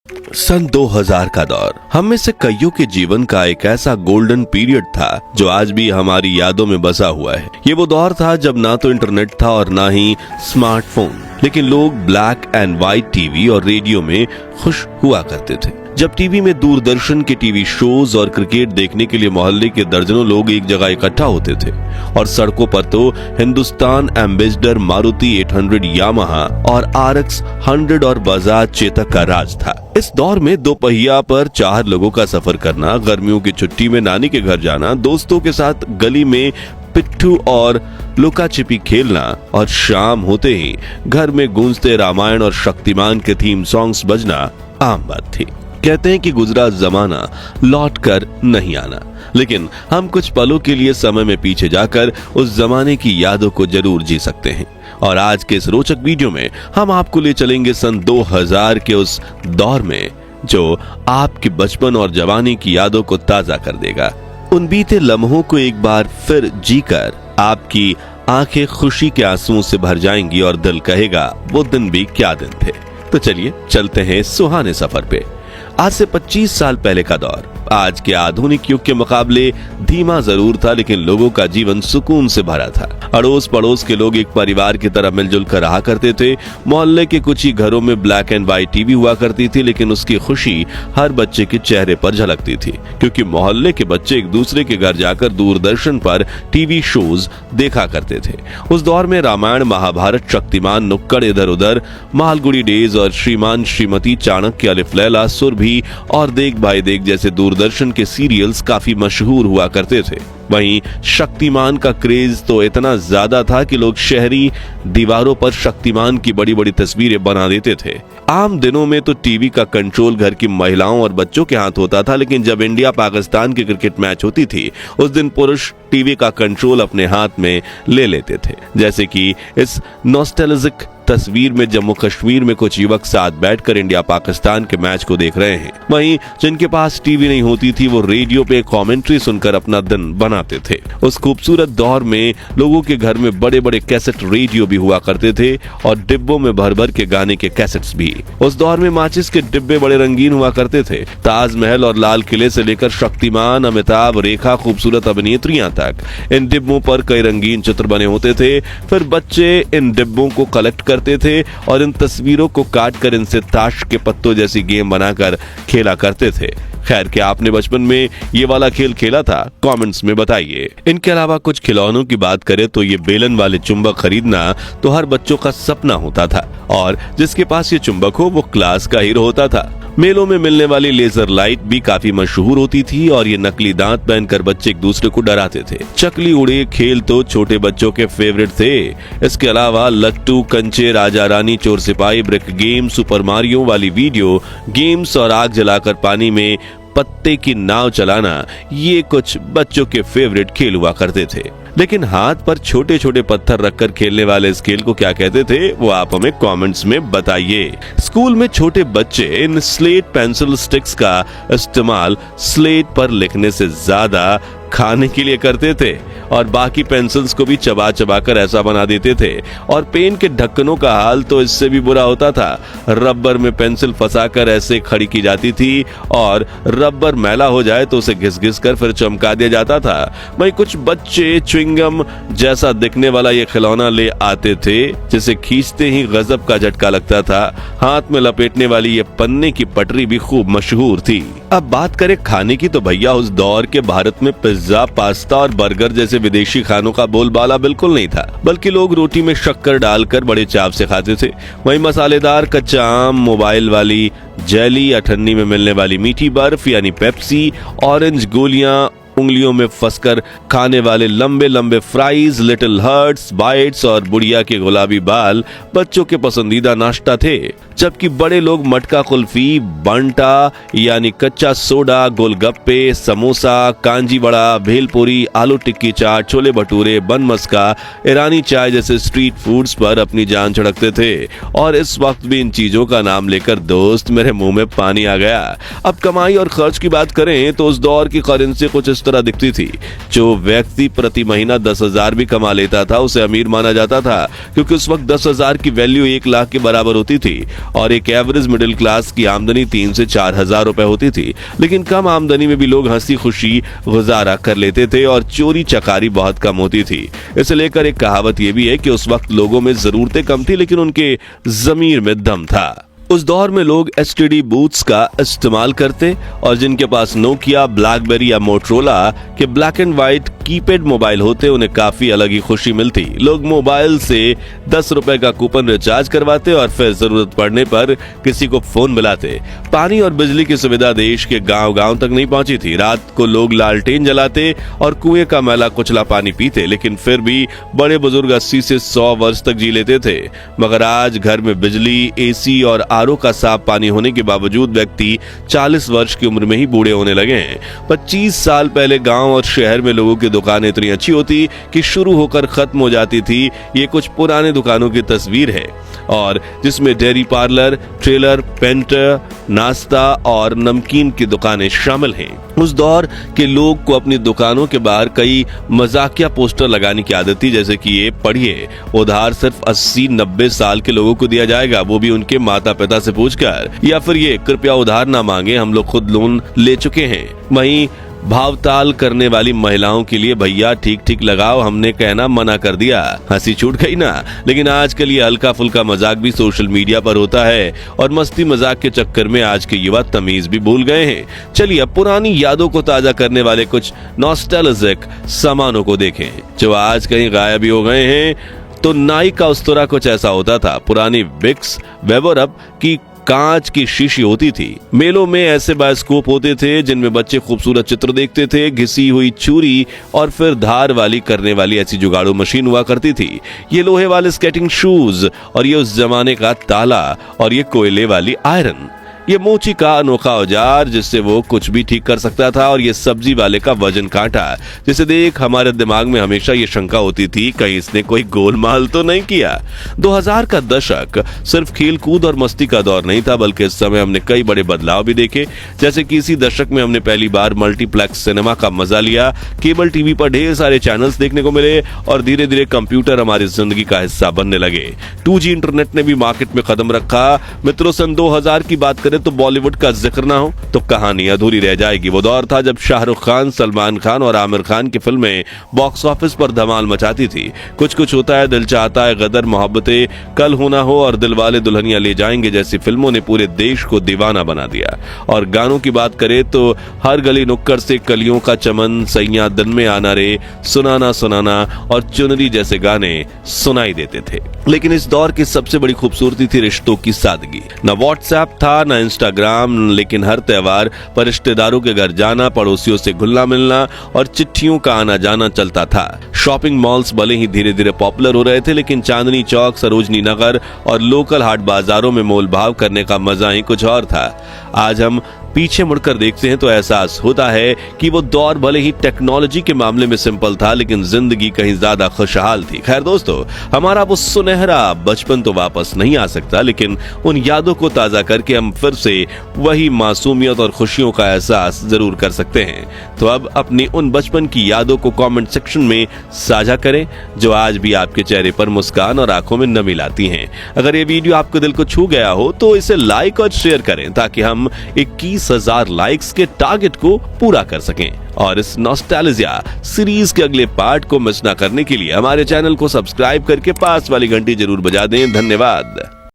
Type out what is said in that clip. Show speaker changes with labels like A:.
A: सन 2000 का दौर हम में से कईयों के जीवन का एक ऐसा गोल्डन पीरियड था जो आज भी हमारी यादों में बसा हुआ है। ये वो दौर था जब ना तो इंटरनेट था और ना ही स्मार्टफोन, लेकिन लोग ब्लैक एंड व्हाइट टीवी और रेडियो में खुश हुआ करते थे। जब टीवी में दूरदर्शन के टीवी शोज और क्रिकेट देखने के लिए मोहल्ले के दर्जनों लोग एक जगह इकट्ठा होते थे और सड़कों पर तो हिंदुस्तान एम्बेसडर, मारुति 800, यामाहा और RX 100 और बजाज चेतक का राज था। इस दौर में दो पहिया पर 4 लोगों का सफर करना, गर्मियों की छुट्टी में नानी के घर जाना, दोस्तों के साथ गली में पिट्ठू और लुका छिपी खेलना और शाम होते ही घर में गूंजते रामायण और शक्तिमान के थीम सॉन्ग्स बजना आम बात थी। कहते हैं कि गुजरा जमाना लौट कर नहीं आना, लेकिन हम कुछ पलों के लिए समय में पीछे जाकर उस जमाने की यादों को जरूर जी सकते हैं। और आज के इस रोचक वीडियो में हम आपको ले चलेंगे सन 2000 के उस दौर में जो आपके बचपन और जवानी की यादों को ताजा कर देगा। उन बीते लम्हों को एक बार फिर जीकर आपकी आंखें खुशी के आंसुओं से भर जाएंगी और दिल कहेगा वो दिन भी क्या दिन थे। तो चलिए चलते हैं सुहाने सफर पे। आज से 25 साल पहले का दौर आज के आधुनिक युग के मुकाबले धीमा जरूर था, लेकिन लोगों का जीवन सुकून से भरा था। अड़ोस पड़ोस के लोग एक परिवार की तरह मिलजुल कर रहा करते थे। मोहल्ले के कुछ ही घरों में ब्लैक एंड व्हाइट टीवी हुआ करती थी, लेकिन उसकी खुशी हर बच्चे के चेहरे पर झलकती थी, क्योंकि मोहल्ले के बच्चे एक दूसरे के घर जाकर दूरदर्शन पर टीवी शोज देखा करते थे। उस दौर में रामायण, महाभारत, शक्तिमान, नुक्कड़ इधर उधर, मालगुड़ी डेज और श्रीमान श्रीमती, चाणक्य, अलिफ लैला, सुरभि और देख भाई देख जैसे दूरदर्शन के सीरियल्स काफी मशहूर हुआ करते थे। वहीं शक्तिमान का क्रेज तो इतना ज्यादा था कि लोग शहरी दीवारों पर शक्तिमान की बड़ी बड़ी तस्वीरें बना देते थे। आम दिनों में तो टीवी का कंट्रोल घर की महिलाओं और बच्चों के हाथ होता था, लेकिन जब इंडिया पाकिस्तान की क्रिकेट मैच होती थी उस दिन पुरुष टीवी का कंट्रोल अपने हाथ में ले लेते थे। जैसे कि इस नॉस्टैल्जिक तस्वीर में जम्मू कश्मीर में कुछ युवक साथ बैठकर इंडिया पाकिस्तान के मैच को देख रहे हैं। वहीं जिनके पास टीवी नहीं होती थी वो रेडियो पे कमेंट्री सुनकर अपना दिन बनाते थे। उस खूबसूरत दौर में लोगों के घर में बड़े बड़े कैसेट रेडियो भी हुआ करते थे और डिब्बों में भर भर के गाने के कैसेट्स भी। उस दौर में माचिस के डिब्बे बड़े रंगीन हुआ करते थे। ताजमहल और लाल किले से लेकर शक्तिमान, अमिताभ, रेखा, खूबसूरत अभिनेत्रियां तक इन डिब्बों पर कई रंगीन चित्र बने होते थे। फिर बच्चे इन डिब्बों को कलेक्ट करते थे और इन तस्वीरों को काटकर इनसे ताश के पत्तों जैसी गेम बनाकर खेला करते थे। खैर, क्या आपने बचपन में ये वाला खेल खेला था? कमेंट्स में बताइए। इनके अलावा कुछ खिलौनों की बात करें तो ये बेलन वाले चुंबक खरीदना तो हर बच्चों का सपना होता था और जिसके पास ये चुंबक हो वो क्लास का हीरो होता था। मेलों में मिलने वाली लेजर लाइट भी काफी मशहूर होती थी और ये नकली दांत पहनकर बच्चे एक दूसरे को डराते थे। चकली उड़े खेल तो छोटे बच्चों के फेवरेट थे। इसके अलावा लट्टू, कंचे, राजा रानी, चोर सिपाही, ब्रिक गेम, सुपर मारियो वाली वीडियो गेम्स और आग जलाकर पानी में पत्ते की नाव चलाना, ये कुछ बच्चों के फेवरेट खेल हुआ करते थे। लेकिन हाथ पर छोटे छोटे पत्थर रखकर खेलने वाले इस खेल को क्या कहते थे वो आप हमें कमेंट्स में बताइए। स्कूल में छोटे बच्चे इन स्लेट पेंसिल स्टिक्स का इस्तेमाल स्लेट पर लिखने से ज्यादा खाने के लिए करते थे और बाकी पेंसिल्स को भी चबा चबा कर ऐसा बना देते थे। और पेन के ढक्कनों का हाल तो इससे भी बुरा होता था। रबर में पेंसिल फंसाकर ऐसे खड़ी की जाती थी और रबर मैला हो जाए तो उसे घिस घिस कर फिर चमका दिया जाता था। वहीं कुछ बच्चे च्युइंगम जैसा दिखने वाला ये खिलौना ले आते थे जिसे खींचते ही गजब का झटका लगता था। हाथ में लपेटने वाली ये पन्ने की पटरी भी खूब मशहूर थी। अब बात करें खाने की तो भैया उस दौर के भारत में पिज्जा, पास्ता और बर्गर जैसे विदेशी खानों का बोलबाला बिल्कुल नहीं था, बल्कि लोग रोटी में शक्कर डालकर बड़े चाव से खाते थे। वहीं मसालेदार कच्चा आम, मोबाइल वाली जेली, अठन्नी में मिलने वाली मीठी बर्फ यानी पेप्सी, ऑरेंज गोलियां, उंगलियों में फंसकर खाने वाले लंबे लंबे फ्राइज, लिटिल हर्ट्स, बाइट्स और बुढ़िया के गुलाबी बाल बच्चों के पसंदीदा नाश्ता थे। जबकि बड़े लोग मटका कुल्फी, बंटा यानी कच्चा सोडा, गोलगप्पे, समोसा, कांजी बड़ा, भेलपुरी, आलू टिक्की चाट, छोले भटूरे, बन मस्का, ईरानी चाय जैसे स्ट्रीट फूड्स पर अपनी जान छिड़कते थे। और इस वक्त भी इन चीजों का नाम लेकर दोस्त मेरे मुंह में पानी आ गया। अब कमाई और खर्च की बात करें तो उस दौर की करेंसी कुछ इस तरह दिखती थी। जो व्यक्ति प्रति महीना 10,000 भी कमा लेता था उसे अमीर माना जाता था, क्योंकि उस वक्त 10,000 की वैल्यू 1 लाख के बराबर होती थी। और एक एवरेज मिडिल क्लास की आमदनी 3 से 4 हजार रुपए होती थी। लेकिन कम आमदनी में भी लोग हंसी खुशी गुजारा कर लेते थे और चोरी चकारी बहुत कम होती थी। इसे लेकर एक कहावत यह भी है कि उस वक्त लोगों में जरूरतें कम थी लेकिन उनके जमीर में दम था। उस दौर में लोग एसटीडी बूथ्स का इस्तेमाल करते और जिनके पास नोकिया, ब्लैकबेरी या मोटरोला के black and white keypad mobile होते उन्हें काफी अलग ही खुशी मिलती। लोग मोबाइल से 10 रुपए का कूपन रिचार्ज करवाते और फिर जरूरत पड़ने पर किसी को फोन मिलाते। पानी और बिजली की सुविधा देश के गांव-गांव तक नहीं पहुंची थी। रात को लोग लालटेन जलाते और कुएं का मैला कुचला पानी पीते, लेकिन फिर भी बड़े बुजुर्ग 80 से 100 वर्ष तक जी लेते थे। मगर आज घर में बिजली, एसी और आरओ का साफ पानी होने के बावजूद व्यक्ति 40 वर्ष की उम्र में ही बूढ़े होने लगे हैं। 25 साल पहले गांव और शहर में लोगों की दुकानें इतनी अच्छी होती कि शुरू होकर खत्म हो जाती थी। ये कुछ पुराने दुकानों की तस्वीर है और जिसमें डेयरी पार्लर, ट्रेलर, पेंटर, नाश्ता और नमकीन की दुकानें शामिल हैं। उस दौर के लोग को अपनी दुकानों के बाहर कई मजाकिया पोस्टर लगाने की आदत थी, जैसे कि ये पढ़िए, उधार सिर्फ 80-90 साल के लोगों को दिया जाएगा, वो भी उनके माता पिता से पूछकर, या फिर ये कृपया उधार ना मांगे, हम लोग खुद लोन ले चुके हैं। वहीं भावताल करने वाली महिलाओं के लिए, भैया ठीक ठीक लगाओ, हमने कहना मना कर दिया, हंसी छूट गई ना। लेकिन आजकल ये हल्का फुल्का मजाक भी सोशल मीडिया पर होता है और मस्ती मजाक के चक्कर में आज के युवा तमीज भी भूल गए हैं। चलिए अब पुरानी यादों को ताजा करने वाले कुछ नॉस्टैल्जिक सामानों को देखें जो आज कहीं गायब ही हो गए हैं। तो नाई का उस्तरा कुछ ऐसा होता था। पुरानी विक्स, वेबरअप की कांच की शीशी होती थी। मेलों में ऐसे बायोस्कोप होते थे जिनमें बच्चे खूबसूरत चित्र देखते थे। घिसी हुई चूरी और फिर धार वाली करने वाली ऐसी जुगाड़ू मशीन हुआ करती थी। ये लोहे वाले स्केटिंग शूज और ये उस जमाने का ताला और ये कोयले वाली आयरन। ये मोची का अनोखा औजार जिससे वो कुछ भी ठीक कर सकता था और ये सब्जी वाले का वजन कांटा जिसे देख हमारे दिमाग में हमेशा ये शंका होती थी कहीं इसने कोई गोलमाल तो नहीं किया। 2000 का दशक सिर्फ खेल कूद और मस्ती का दौर नहीं था, बल्कि इस समय हमने कई बड़े बदलाव भी देखे। जैसे कि इसी दशक में हमने पहली बार मल्टीप्लेक्स सिनेमा का मजा लिया। केबल टीवी पर ढेर सारे चैनल्स देखने को मिले और धीरे धीरे कंप्यूटर हमारी जिंदगी का हिस्सा बनने लगे। 2G इंटरनेट ने भी मार्केट में कदम रखा। मित्रों, सन 2000 की बात करें तो बॉलीवुड का जिक्र ना हो तो कहानी अधूरी रह जाएगी। वो दौर था जब शाहरुख खान, सलमान खान और आमिर खान की फिल्में बॉक्स ऑफिस पर धमाल मचाती थी। कुछ कुछ होता है, दिल चाहता है, गदर, मोहब्बतें, कल हो ना हो और दिलवाले दुल्हनिया ले जाएंगे जैसी फिल्मों ने पूरे देश को दीवाना बना दिया। और गानों की बात करें तो हर गली नुक्कड़ से कलियों का चमन, सैया दिन में आना रे, सुनाना सुनाना और चुनरी जैसे गाने सुनाई देते थे। लेकिन इस दौर की सबसे बड़ी खूबसूरती थी रिश्तों की सादगी। न व्हाट्सएप था, न इंस्टाग्राम, लेकिन हर त्योहार पर रिश्तेदारों के घर जाना, पड़ोसियों से घुलना मिलना और चिट्ठियों का आना जाना चलता था। शॉपिंग मॉल्स भले ही धीरे धीरे पॉपुलर हो रहे थे, लेकिन चांदनी चौक, सरोजनी नगर और लोकल हाट बाजारों में मोल भाव करने का मजा ही कुछ और था। आज हम पीछे मुड़कर देखते हैं तो एहसास होता है कि वो दौर भले ही टेक्नोलॉजी के मामले में सिंपल था, लेकिन जिंदगी कहीं ज्यादा खुशहाल थी। खैर दोस्तों, हमारा वो सुनहरा बचपन तो वापस नहीं आ सकता, लेकिन उन यादों को ताजा करके हम फिर से वही मासूमियत और खुशियों का एहसास जरूर कर सकते हैं। तो अब अपनी उन बचपन की यादों को कमेंट सेक्शन में साझा करें जो आज भी आपके चेहरे पर मुस्कान और आंखों में नमी लाती हैं। अगर ये वीडियो आपके दिल को छू गया हो तो इसे लाइक और शेयर करें ताकि हम 21,000 लाइक्स के टारगेट को पूरा कर सकें। और इस नॉस्टैल्जिया सीरीज के अगले पार्ट को मिस ना करने के लिए हमारे चैनल को सब्सक्राइब करके पास वाली घंटी जरूर बजा दें। धन्यवाद।